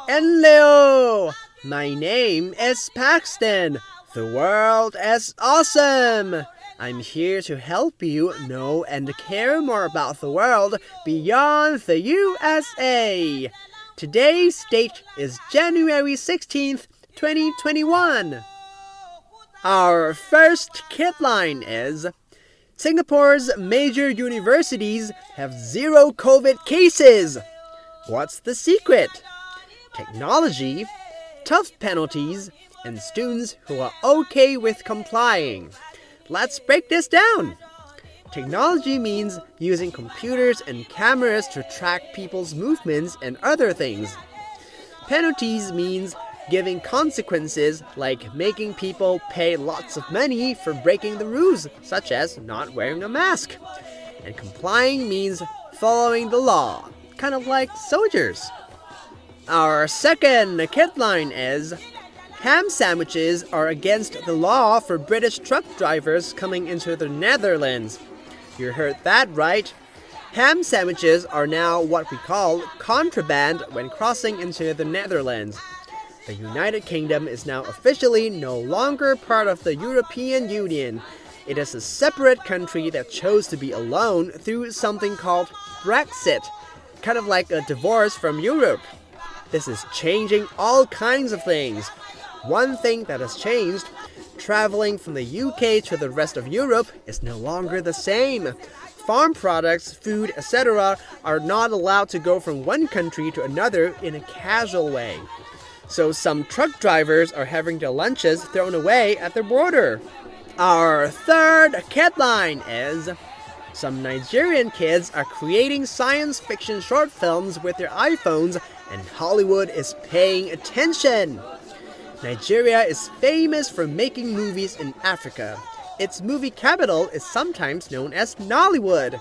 Hello! My name is Paxton. The world is awesome! I'm here to help you know and care more about the world beyond the USA. Today's date is January 16th, 2021. Our first kidline is: Singapore's major universities have 0 COVID cases. What's the secret? Technology, tough penalties, and students who are okay with complying. Let's break this down. Technology means using computers and cameras to track people's movements and other things. Penalties means giving consequences, like making people pay lots of money for breaking the rules, such as not wearing a mask. And complying means following the law, kind of like soldiers. Our second kidline is: ham sandwiches are against the law for British truck drivers coming into the Netherlands. You heard that right. Ham sandwiches are now what we call contraband when crossing into the Netherlands. The United Kingdom is now officially no longer part of the European Union. It is a separate country that chose to be alone through something called Brexit, kind of like a divorce from Europe. This is changing all kinds of things. One thing that has changed: traveling from the UK to the rest of Europe is no longer the same. Farm products, food, etc. are not allowed to go from one country to another in a casual way. So some truck drivers are having their lunches thrown away at the border. Our third kidline is: some Nigerian kids are creating science fiction short films with their iPhones, and Hollywood is paying attention. Nigeria is famous for making movies in Africa. Its movie capital is sometimes known as Nollywood.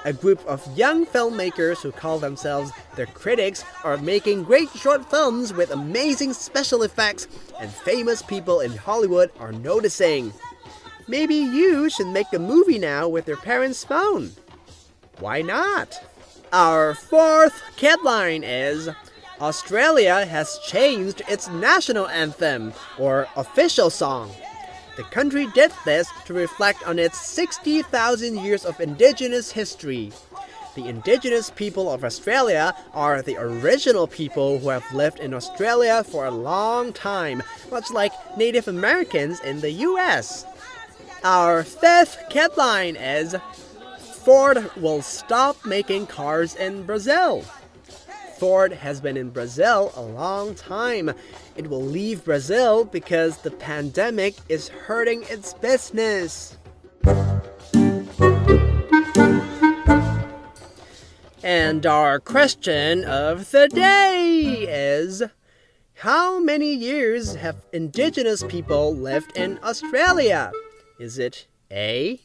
A group of young filmmakers who call themselves the Critics are making great short films with amazing special effects, and famous people in Hollywood are noticing. Maybe you should make a movie now with your parents' phone. Why not? Our fourth kidline is: Australia has changed its national anthem, or official song. The country did this to reflect on its 60,000 years of indigenous history. The indigenous people of Australia are the original people who have lived in Australia for a long time, much like Native Americans in the US. Our fifth kidline is: Ford will stop making cars in Brazil. Ford has been in Brazil a long time. It will leave Brazil because the pandemic is hurting its business. And our question of the day is: how many years have indigenous people lived in Australia? Is it A,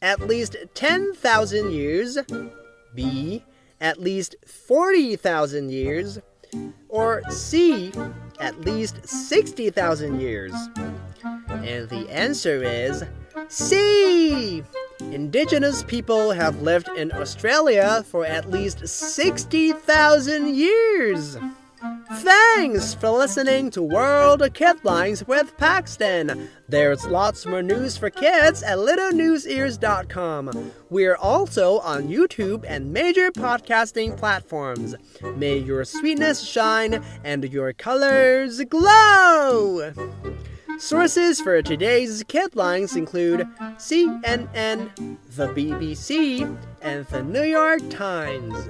at least 10,000 years, B, at least 40,000 years, or C, at least 60,000 years? And the answer is C! Indigenous people have lived in Australia for at least 60,000 years! Thanks for listening to World Kidlines with Paxton. There's lots more news for kids at LNE.news.com. We're also on YouTube and major podcasting platforms. May your sweetness shine and your colors glow! Sources for today's kidlines include CNN, the BBC, and the New York Times.